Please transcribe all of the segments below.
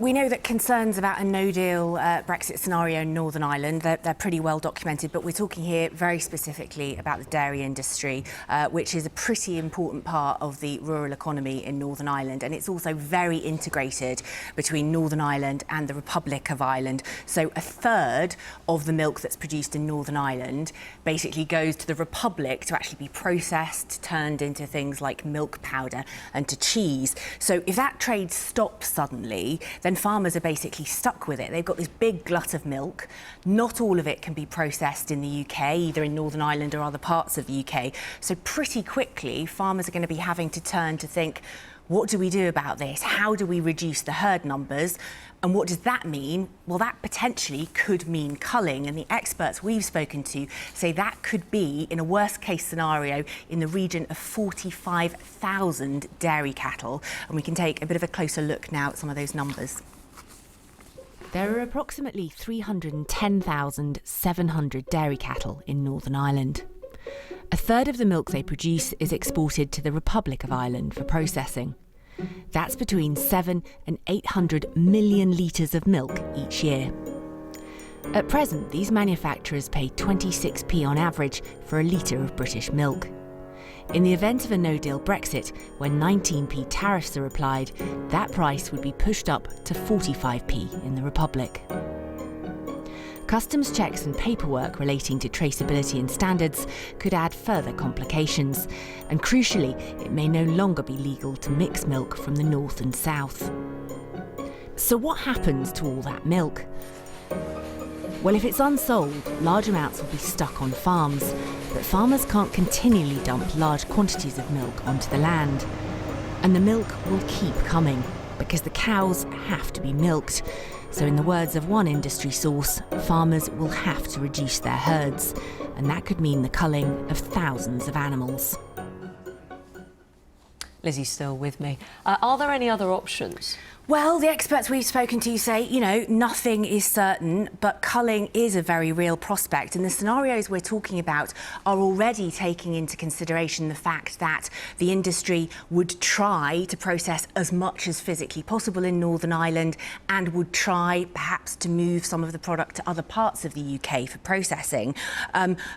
we know that concerns about a no-deal Brexit scenario in Northern Ireland, they're pretty well documented, but we're talking here very specifically about the dairy industry, which is a pretty important part of the rural economy in Northern Ireland, and it's also very integrated between Northern Ireland and the Republic of Ireland. So a third of the milk that's produced in Northern Ireland basically goes to the Republic to actually be processed, turned into things like milk powder and to cheese. So if that trade stops suddenly, then farmers are basically stuck with it. They've got this big glut of milk. Not all of it can be processed in the UK, either in Northern Ireland or other parts of the UK. So pretty quickly, farmers are going to be having to turn to think, what do we do about this? How do we reduce the herd numbers? And what does that mean? Well, that potentially could mean culling. And the experts we've spoken to say that could be, in a worst-case scenario, in the region of 45,000 dairy cattle. And we can take a bit of a closer look now at some of those numbers. There are approximately 310,700 dairy cattle in Northern Ireland. A third of the milk they produce is exported to the Republic of Ireland for processing. That's between 7 and 800 million litres of milk each year. At present, these manufacturers pay 26p on average for a litre of British milk. In the event of a no-deal Brexit, when 19p tariffs are applied, that price would be pushed up to 45p in the Republic. Customs checks and paperwork relating to traceability and standards could add further complications. And crucially, it may no longer be legal to mix milk from the north and south. So what happens to all that milk? Well, if it's unsold, large amounts will be stuck on farms. But farmers can't continually dump large quantities of milk onto the land. And the milk will keep coming, because the cows have to be milked. So in the words of one industry source, farmers will have to reduce their herds, and that could mean the culling of thousands of animals. Lizzie's still with me. Are there any other options? Well, the experts we've spoken to say, nothing is certain, but culling is a very real prospect. And the scenarios we're talking about are already taking into consideration the fact that the industry would try to process as much as physically possible in Northern Ireland and would try perhaps to move some of the product to other parts of the UK for processing.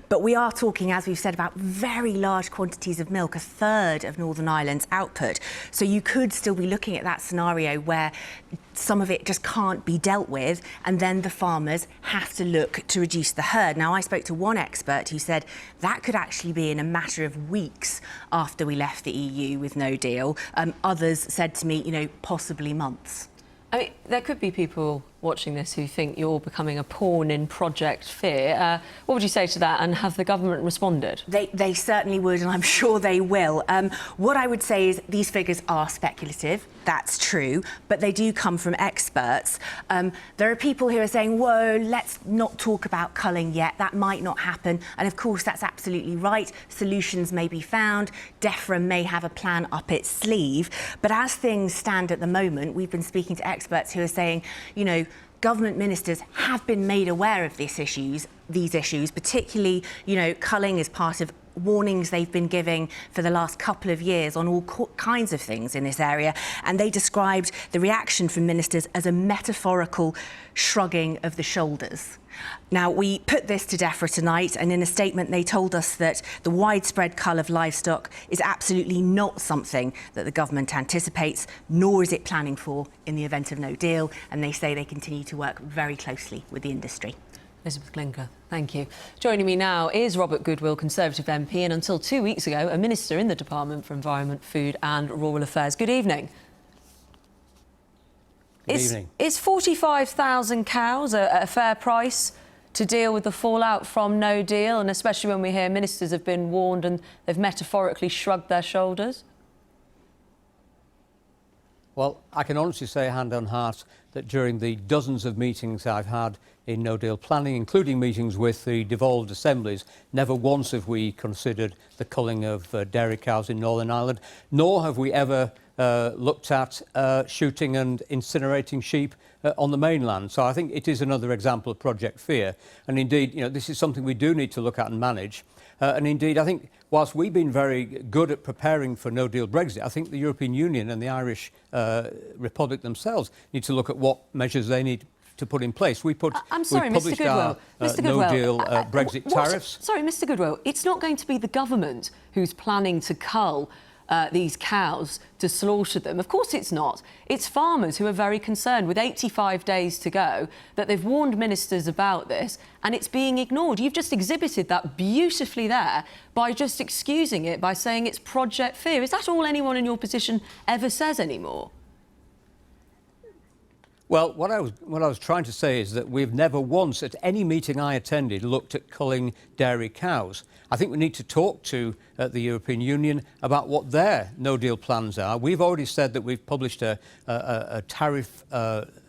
But we are talking, as we've said, about very large quantities of milk, a third of Northern Ireland's output. So you could still be looking at that scenario where some of it just can't be dealt with, and then the farmers have to look to reduce the herd. Now, I spoke to one expert who said that could actually be in a matter of weeks after we left the EU with no deal. Others said to me, possibly months. I mean, there could be people watching this who think you're becoming a pawn in Project Fear. What would you say to that, and have the government responded? They certainly would, and I'm sure they will. What I would say is these figures are speculative, that's true, but they do come from experts. There are people who are saying, whoa, let's not talk about culling yet, that might not happen. And of course, that's absolutely right. Solutions may be found. Defra may have a plan up its sleeve. But as things stand at the moment, we've been speaking to experts who are saying, government ministers have been made aware of these issues, particularly, culling is part of warnings they've been giving for the last couple of years on all kinds of things in this area. And they described the reaction from ministers as a metaphorical shrugging of the shoulders. Now, we put this to Defra tonight, and in a statement they told us that the widespread cull of livestock is absolutely not something that the government anticipates, nor is it planning for in the event of no deal, and they say they continue to work very closely with the industry. Elizabeth Glinker, thank you. Joining me now is Robert Goodwill, Conservative MP, and until 2 weeks ago, a Minister in the Department for Environment, Food and Rural Affairs. Good evening. Good evening. Is 45,000 cows a fair price to deal with the fallout from no deal, and especially when we hear ministers have been warned and they've metaphorically shrugged their shoulders? Well, I can honestly say, hand on heart, that during the dozens of meetings I've had in no-deal planning, including meetings with the devolved assemblies, never once have we considered the culling of dairy cows in Northern Ireland, nor have we ever looked at shooting and incinerating sheep on the mainland. So I think it is another example of Project Fear. And indeed, this is something we do need to look at and manage. And indeed, I think whilst we've been very good at preparing for no-deal Brexit, I think the European Union and the Irish Republic themselves need to look at what measures they need to put in place. I'm sorry, we published Mr. Goodwill. no-deal Brexit tariffs. Sorry, Mr. Goodwill, it's not going to be the government who's planning to cull these cows to slaughter them. Of course it's not. It's farmers who are very concerned with 85 days to go that they've warned ministers about this and it's being ignored. You've just exhibited that beautifully there by just excusing it, by saying it's Project Fear. Is that all anyone in your position ever says anymore? Well, what I was trying to say is that we've never once, at any meeting I attended, looked at culling dairy cows. I think we need to talk to the European Union about what their no-deal plans are. We've already said that we've published a tariff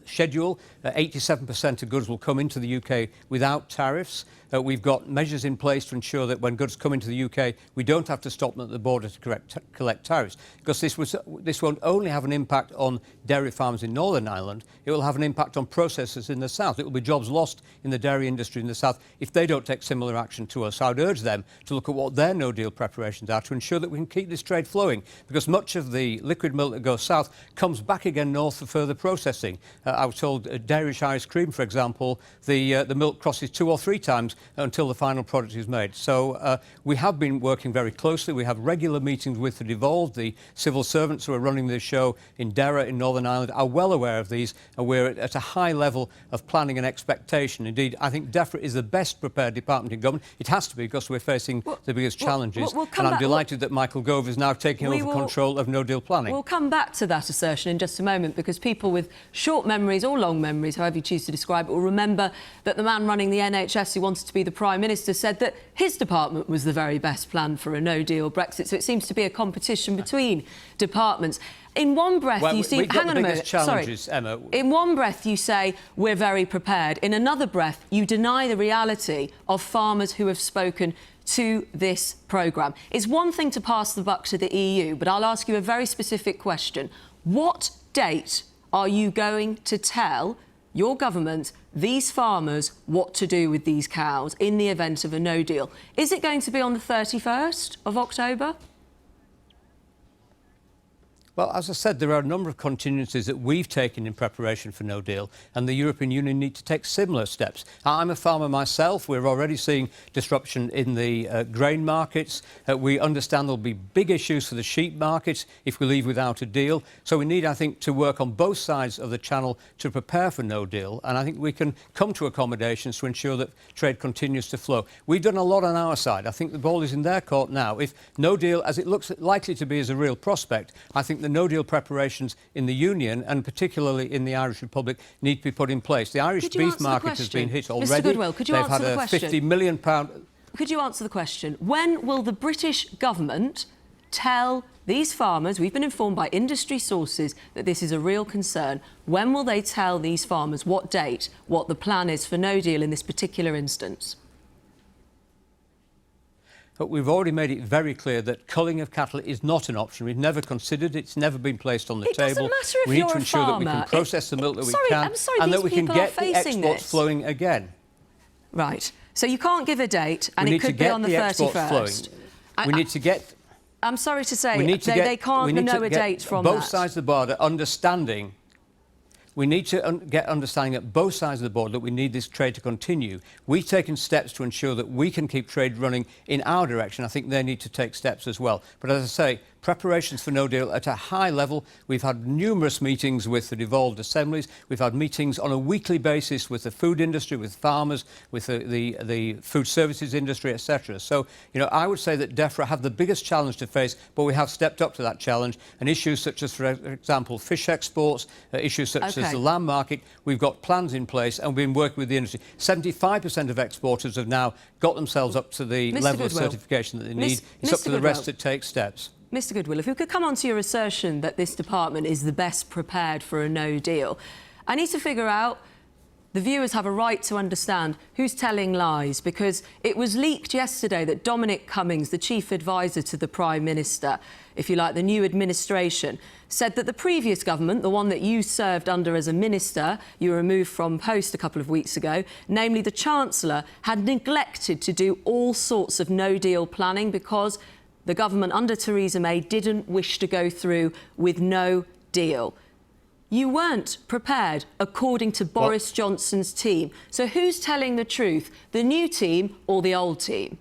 schedule. 87% of goods will come into the UK without tariffs. We've got measures in place to ensure that when goods come into the UK, we don't have to stop them at the border to collect tariffs. Because this won't only have an impact on dairy farms in Northern Ireland, it will have an impact on processors in the south. It will be jobs lost in the dairy industry in the south if they don't take similar action to us. So I'd urge them to look at what their no-deal preparations are to ensure that we can keep this trade flowing. Because much of the liquid milk that goes south comes back again north for further processing. I was told Dairysh ice cream, for example, the milk crosses 2 or 3 times until the final product is made. So we have been working very closely. We have regular meetings with the devolved. The civil servants who are running this show in Terra in Northern Ireland are well aware of these, and we're at a high level of planning and expectation. Indeed, I think Defra is the best prepared department in government. It has to be because we're facing the biggest challenges. And I'm delighted that Michael Gove is now taking over control of no-deal planning. We'll come back to that assertion in just a moment, because people with short memories or long memories, however you choose to describe it, will remember that the man running the NHS who wanted to be the Prime Minister said that his department was the very best plan for a no-deal Brexit. So it seems to be a competition between departments. In one breath, you see... Hang on a minute. Sorry. Emma. In one breath, you say, we're very prepared. In another breath, you deny the reality of farmers who have spoken to this programme. It's one thing to pass the buck to the EU, but I'll ask you a very specific question. What date are you going to tell your government, these farmers, what to do with these cows in the event of a no deal? Is it going to be on the 31st of October? Well, as I said, there are a number of contingencies that we've taken in preparation for no deal, and the European Union need to take similar steps. I'm a farmer myself. We're already seeing disruption in the grain markets. We understand there'll be big issues for the sheep markets if we leave without a deal. So we need, I think, to work on both sides of the channel to prepare for no deal, and I think we can come to accommodations to ensure that trade continues to flow. We've done a lot on our side. I think the ball is in their court now. If no deal, as it looks likely to be as a real prospect, I think the no-deal preparations in the Union, and particularly in the Irish Republic, need to be put in place. The Irish beef market has been hit already. Mr. Goodwill, could you answer the question? They've had a £50 million... Could you answer the question? When will the British government tell these farmers, we've been informed by industry sources that this is a real concern, when will they tell these farmers what date, what the plan is for no deal in this particular instance? But we've already made it very clear that culling of cattle is not an option. We've never considered it. It's never been placed on the table. It doesn't matter if we need to you're ensure a farmer. that we can process the milk that we can, these and that we can people get are facing the exports this. flowing again. Right. So you can't give a date, and it could be on the 31st. We need to get... I'm sorry to say, they can't know a date from both sides of the border understanding. We need to get understanding at both sides of the border that we need this trade to continue. We've taken steps to ensure that we can keep trade running in our direction. I think they need to take steps as well. But as I say, preparations for no deal at a high level. We've had numerous meetings with the devolved assemblies. We've had meetings on a weekly basis with the food industry, with farmers, with the food services industry, etc. So, I would say that Defra have the biggest challenge to face, but we have stepped up to that challenge. And issues such as, for example, fish exports, issues such as the lamb market, we've got plans in place, and we've been working with the industry. 75% of exporters have now got themselves up to the level of certification that they need. It's up to the rest to take steps. Mr. Goodwill, if we could come on to your assertion that this department is the best prepared for a no deal, I need to figure out the viewers have a right to understand who's telling lies, because it was leaked yesterday that Dominic Cummings, the chief advisor to the Prime Minister, if you like, the new administration, said that the previous government, the one that you served under as a minister, you were removed from post a couple of weeks ago, namely the Chancellor, had neglected to do all sorts of no-deal planning because the government under Theresa May didn't wish to go through with no deal. You weren't prepared, according to Boris Johnson's team. So who's telling the truth, the new team or the old team?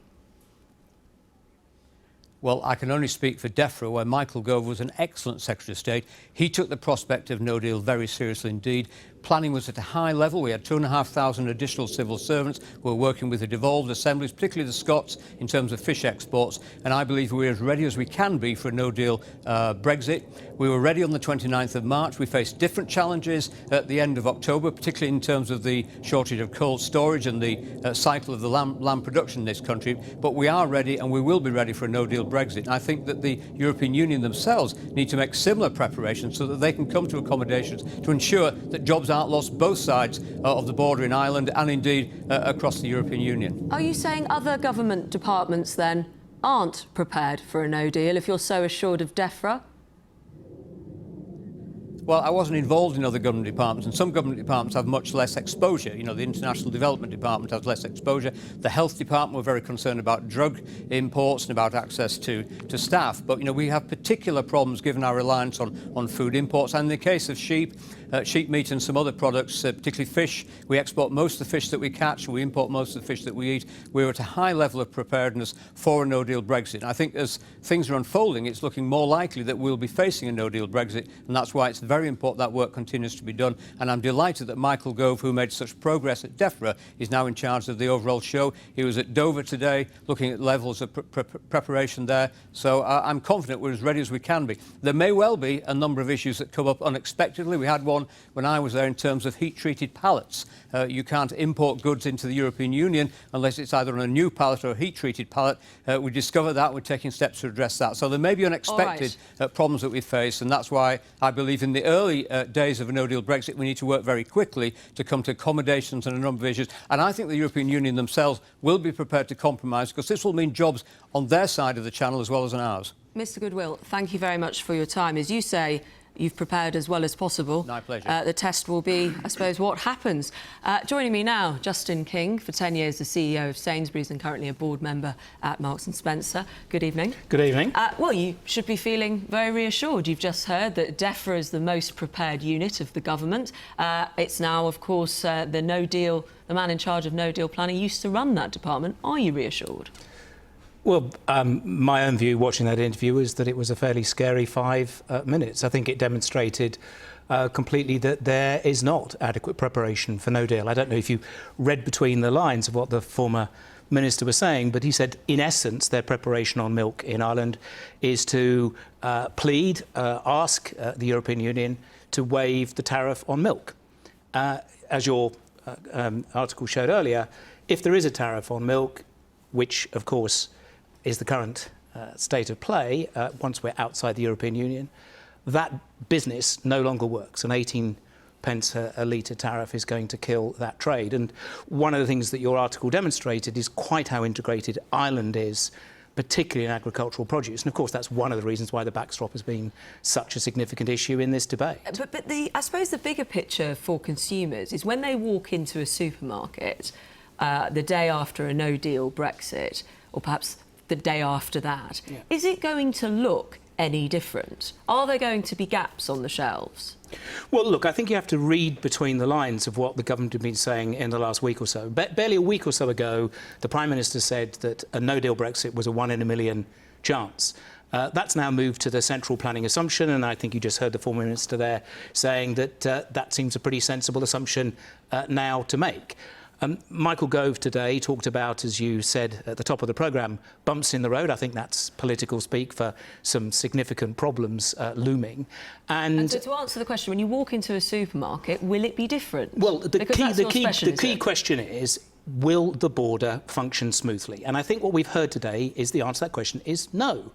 Well, I can only speak for Defra, where Michael Gove was an excellent Secretary of State. He took the prospect of no deal very seriously indeed. Planning was at a high level. We had 2,500 additional civil servants who were working with the devolved assemblies, particularly the Scots, in terms of fish exports. And I believe we're as ready as we can be for a no-deal Brexit. We were ready on the 29th of March. We faced different challenges at the end of October, particularly in terms of the shortage of cold storage and the cycle of the lamb production in this country. But we are ready, and we will be ready for a no-deal Brexit. And I think that the European Union themselves need to make similar preparations so that they can come to accommodations to ensure that jobs aren't lost both sides of the border in Ireland and indeed across the European Union. Are you saying other government departments then aren't prepared for a no deal if you're so assured of Defra? Well, I wasn't involved in other government departments, and some government departments have much less exposure. You know, the International Development Department has less exposure. The Health Department were very concerned about drug imports and about access to staff. But, you know, we have particular problems given our reliance on food imports. And in the case of sheep meat and some other products, particularly fish, we export most of the fish that we catch, we import most of the fish that we eat. We're at a high level of preparedness for a no-deal Brexit. And I think as things are unfolding, it's looking more likely that we'll be facing a no-deal Brexit, and that's why it's very important that work continues to be done. And I'm delighted that Michael Gove, who made such progress at Defra, is now in charge of the overall show. He was at Dover today, looking at levels of preparation there. So I'm confident we're as ready as we can be. There may well be a number of issues that come up unexpectedly. We had one when I was there in terms of heat-treated pallets. You can't import goods into the European Union unless it's either on a new pallet or a heat-treated pallet. We discovered that. We're taking steps to address that. So there may be unexpected problems that we face, and that's why I believe in the early days of a no-deal Brexit we need to work very quickly to come to accommodations on a number of issues. And I think the European Union themselves will be prepared to compromise, because this will mean jobs on their side of the channel as well as on ours. Mr Goodwill, thank you very much for your time. As you say, you've prepared as well as possible. My pleasure. The test will be, I suppose, what happens. Joining me now, Justin King, for 10 years the CEO of Sainsbury's and currently a board member at Marks & Spencer. Good evening. Good evening. Well, you should be feeling very reassured. You've just heard that Defra is the most prepared unit of the government. It's now, of course, the no-deal, the man in charge of no-deal planning used to run that department. Are you reassured? Well, my own view watching that interview is that it was a fairly scary 5 minutes. I think it demonstrated completely that there is not adequate preparation for no deal. I don't know if you read between the lines of what the former minister was saying, but he said, in essence, their preparation on milk in Ireland is to ask the European Union to waive the tariff on milk. As your article showed earlier, if there is a tariff on milk, which, of course, is the current state of play once we're outside the European Union, that business no longer works. An 18 pence a litre tariff is going to kill that trade. And one of the things that your article demonstrated is quite how integrated Ireland is, particularly in agricultural produce. And of course, that's one of the reasons why the backstop has been such a significant issue in this debate. But I suppose the bigger picture for consumers is when they walk into a supermarket the day after a no-deal Brexit, or perhaps the day after that, is it going to look any different? Are there going to be gaps on the shelves? Well, look, I think you have to read between the lines of what the government have been saying in the last week or so. Barely a week or so ago, the Prime Minister said that a no-deal Brexit was a 1 in a million chance. That's now moved to the central planning assumption, and I think you just heard the former minister there saying that that seems a pretty sensible assumption now to make. Michael Gove today talked about, as you said at the top of the programme, bumps in the road. I think that's political speak for some significant problems looming. And so to answer the question, when you walk into a supermarket, will it be different? Well, the key question is, will the border function smoothly? And I think what we've heard today is the answer to that question is no.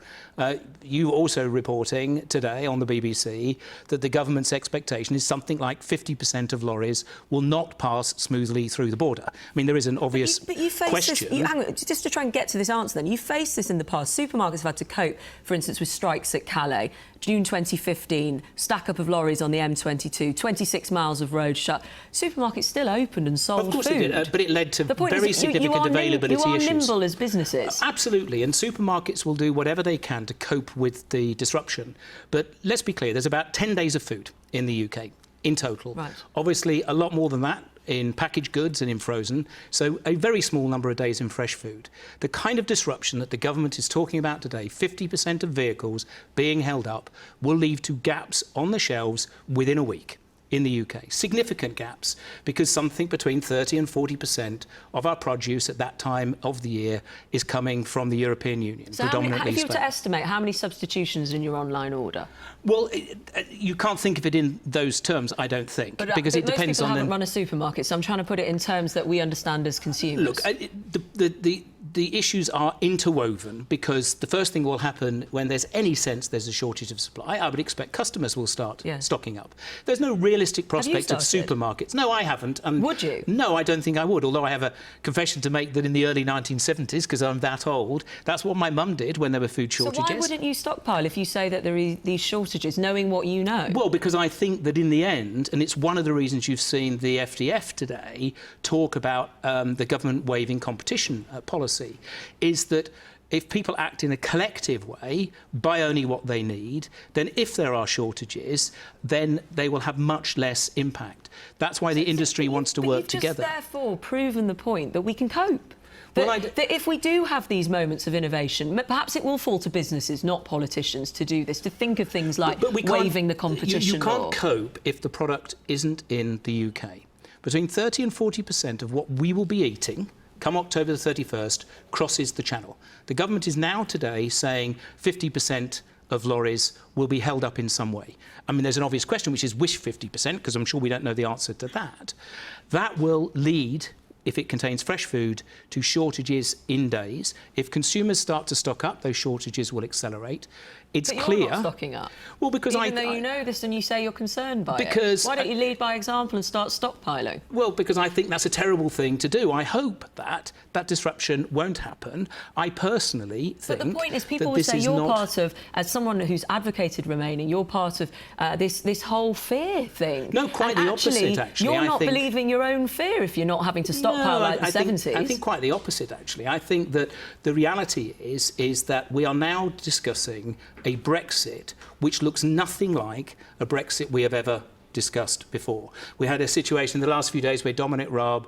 You also reporting today on the BBC that the government's expectation is something like 50% of lorries will not pass smoothly through the border. I mean, there is an obvious question. Hang on, just to try and get to this answer then, you faced this in the past. Supermarkets have had to cope, for instance, with strikes at Calais. June 2015, stack up of lorries on the M22, 26 miles of road shut. Supermarkets still opened and sold food. Of course it did, but it led to very significant availability issues. You are nimble as businesses. Absolutely, and supermarkets will do whatever they can to cope with the disruption. But let's be clear, there's about 10 days of food in the UK in total. Right. Obviously, a lot more than that in packaged goods and in frozen, so a very small number of days in fresh food. The kind of disruption that the government is talking about today, 50% of vehicles being held up, will lead to gaps on the shelves within a week in the UK. Significant gaps, because something between 30 and 40% of our produce at that time of the year is coming from the European Union, so predominantly if you were Spain. to estimate how many substitutions in your online order? Well, you can't think of it in those terms, I don't think, because it depends on... Most people haven't run a supermarket, so I'm trying to put it in terms that we understand as consumers. Look, the issues are interwoven, because the first thing will happen when there's any sense there's a shortage of supply, I would expect customers will start stocking up. There's no realistic prospect of supermarkets. No, I haven't. Would you? No, I don't think I would, although I have a confession to make that in the early 1970s, because I'm that old, that's what my mum did when there were food shortages. So why wouldn't you stockpile if you say that there are these shortages, knowing what you know? Well, because I think that in the end, and it's one of the reasons you've seen the FDF today talk about the government waiving competition policy, is that if people act in a collective way, buy only what they need, then if there are shortages, then they will have much less impact. That's why the industry wants to work together. You've just therefore proven the point that we can cope. That if we do have these moments of innovation, perhaps it will fall to businesses, not politicians, to do this, to think of things like waiving the competition law. You can't cope if the product isn't in the UK. Between 30 and 40% of what we will be eating come October the 31st, crosses the channel. The government is now today saying 50% of lorries will be held up in some way. I mean, there's an obvious question, which is which 50%, because I'm sure we don't know the answer to that. That will lead, if it contains fresh food, to shortages in days. If consumers start to stock up, those shortages will accelerate. It's clear. You're not stocking up. Well, because Even though you know this and you say you're concerned by it. Why don't you lead by example and start stockpiling? Well, because I think that's a terrible thing to do. I hope that that disruption won't happen. I personally think. But the point is, people will say you're part of, as someone who's advocated remaining, you're part of this whole fear thing. No, quite the opposite, actually. You're not believing your own fear if you're not having to stockpile like the 70s. I think quite the opposite, actually. I think that the reality is that we are now discussing a Brexit which looks nothing like a Brexit we have ever discussed before. We had a situation in the last few days where Dominic Raab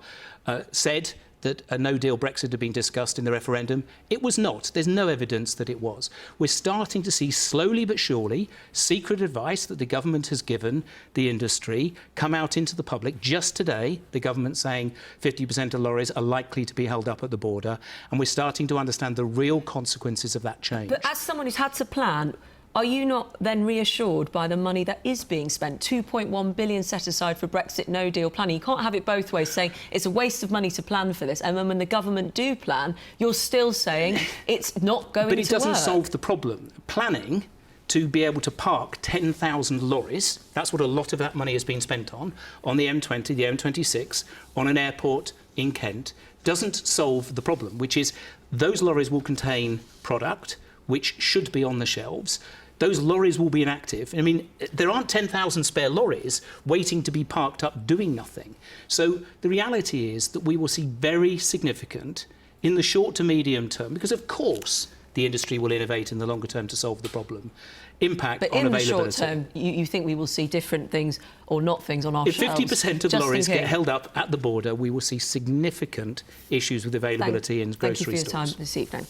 said that a no-deal Brexit had been discussed in the referendum. It was not. There's no evidence that it was. We're starting to see, slowly but surely, secret advice that the government has given the industry come out into the public. Just today, the government saying 50% of lorries are likely to be held up at the border, and we're starting to understand the real consequences of that change. But as someone who's had to plan, are you not then reassured by the money that is being spent? 2.1 billion set aside for Brexit no-deal planning. You can't have it both ways, saying it's a waste of money to plan for this, and then when the government do plan, you're still saying it's not going to work. But it doesn't solve the problem. Planning to be able to park 10,000 lorries, that's what a lot of that money has been spent on the M20, the M26, on an airport in Kent, doesn't solve the problem, which is those lorries will contain product which should be on the shelves. Those lorries will be inactive. I mean, there aren't 10,000 spare lorries waiting to be parked up doing nothing. So the reality is that we will see very significant, in the short to medium term, because of course the industry will innovate in the longer term to solve the problem, impact on availability. But in the short term, you think we will see different things or not things on our shelves? If 50% of lorries get held up at the border, we will see significant issues with availability in grocery stores. Thank you for your time this evening.